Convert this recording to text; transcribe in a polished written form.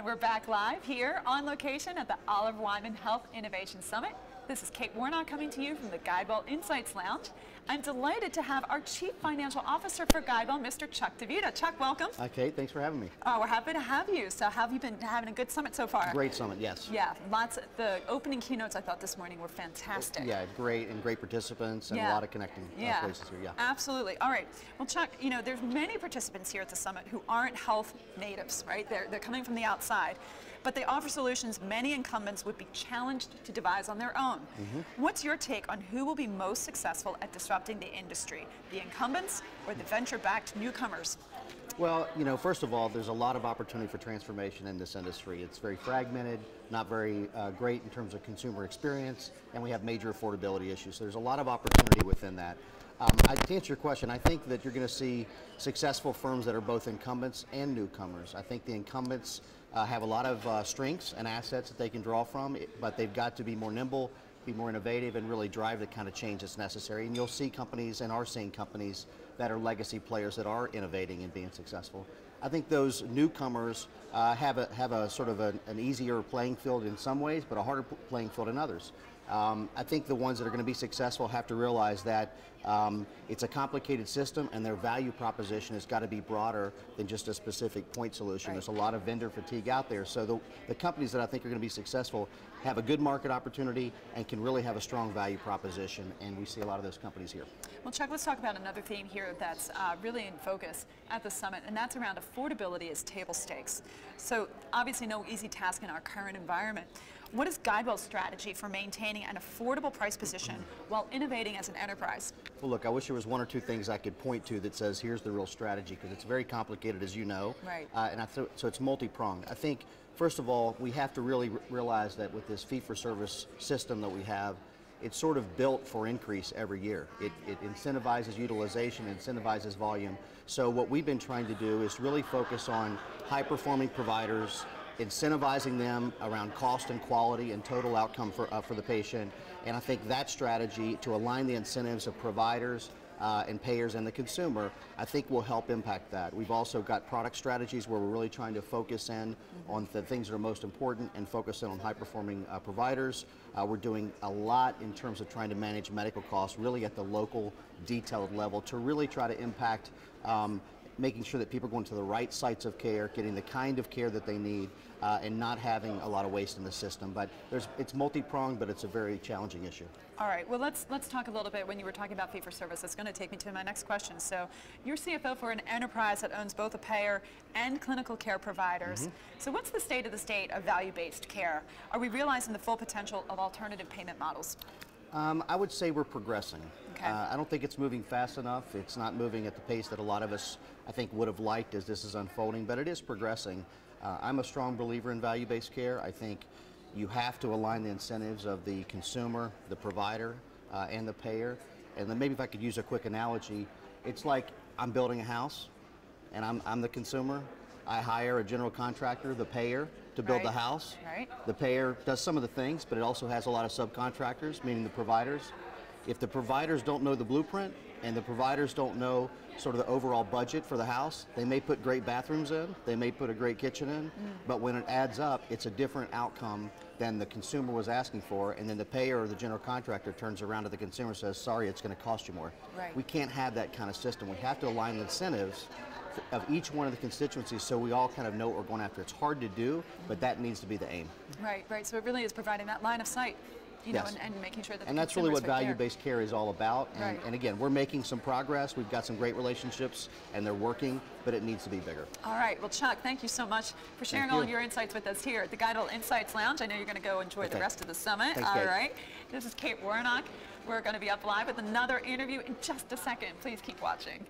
we're back live here on location at the Oliver Wyman Health Innovation Summit. This is Kate Warnock coming to you from the GuideWell Insights Lounge. I'm delighted to have our Chief Financial Officer for GuideWell, Mr. Chuck Divita. Chuck, welcome. Hi, Kate. Thanks for having me. Oh, we're happy to have you. So how have you been having a good summit so far? Great summit, yes. Yeah, the opening keynotes I thought this morning were fantastic. Yeah, great, and great participants and a lot of connecting places here, yeah. Absolutely. All right. Well, Chuck, you know, there's many participants here at the summit who aren't health natives, right? They're coming from the outside, but they offer solutions many incumbents would be challenged to devise on their own. What's your take on who will be most successful at disrupting the industry, the incumbents or the venture-backed newcomers? Well, you know, first of all, there's a lot of opportunity for transformation in this industry. It's very fragmented, not very great in terms of consumer experience, and we have major affordability issues. So there's a lot of opportunity within that. To answer your question, I think that you're going to see successful firms that are both incumbents and newcomers. I think the incumbents have a lot of strengths and assets that they can draw from, but they've got to be more nimble, be more innovative, and really drive the kind of change that's necessary. And you'll see companies, and are seeing companies, that are legacy players that are innovating and being successful. I think those newcomers have a sort of an easier playing field in some ways, but a harder playing field in others. I think the ones that are going to be successful have to realize that it's a complicated system, and their value proposition has got to be broader than just a specific point solution. There's a lot of vendor fatigue out there. So the companies that I think are going to be successful have a good market opportunity and can really have a strong value proposition, and we see a lot of those companies here. Well, Chuck, let's talk about another theme here that's really in focus at the summit, and that's around affordability as table stakes. So obviously no easy task in our current environment. What is GuideWell's strategy for maintaining an affordable price position while innovating as an enterprise? Well, look, I wish there was one or two things I could point to that says here's the real strategy, because it's very complicated, as you know. Right. So it's multi-pronged. I think, first of all, we have to really realize that with this fee-for-service system that we have, it's sort of built for increase every year. It incentivizes utilization, incentivizes volume. So what we've been trying to do is really focus on high-performing providers, incentivizing them around cost and quality and total outcome for the patient. And I think that strategy to align the incentives of providers and payers and the consumer, I think will help impact that. We've also got product strategies where we're really trying to focus in on the things that are most important and focus in on high-performing providers. We're doing a lot in terms of trying to manage medical costs really at the local detailed level to really try to impact making sure that people are going to the right sites of care, getting the kind of care that they need, and not having a lot of waste in the system. But it's multi-pronged, but it's a very challenging issue. All right, well, let's talk a little bit. When you were talking about fee-for-service, it's going to take me to my next question. So you're CFO for an enterprise that owns both a payer and clinical care providers. So what's the state of value-based care? Are we realizing the full potential of alternative payment models? I would say we're progressing. Okay. I don't think it's moving fast enough. It's not moving at the pace that a lot of us, I think, would have liked as this is unfolding, but it is progressing. I'm a strong believer in value-based care. I think you have to align the incentives of the consumer, the provider, and the payer. And then maybe if I could use a quick analogy, it's like I'm building a house, and I'm the consumer. I hire a general contractor, the payer, to build the house. Right. The payer does some of the things, but it also has a lot of subcontractors, meaning the providers. If the providers don't know the blueprint and the providers don't know sort of the overall budget for the house, they may put great bathrooms in, they may put a great kitchen in, but when it adds up, it's a different outcome than the consumer was asking for, and then the payer or the general contractor turns around to the consumer and says, sorry, it's going to cost you more. Right. We can't have that kind of system. We have to align the incentives of each one of the constituencies so we all kind of know what we're going after. It's hard to do, but that needs to be the aim. Right, right. So it really is providing that line of sight, you know, and making sure that and that's really what value-based care is all about. And again, we're making some progress. We've got some great relationships, and they're working, but it needs to be bigger. All right. Well, Chuck, thank you so much for sharing all of your insights with us here at the GuideWell Insights Lounge. I know you're going to go enjoy the rest of the summit. Thanks, all right. This is Kate Warnock. We're going to be up live with another interview in just a second. Please keep watching.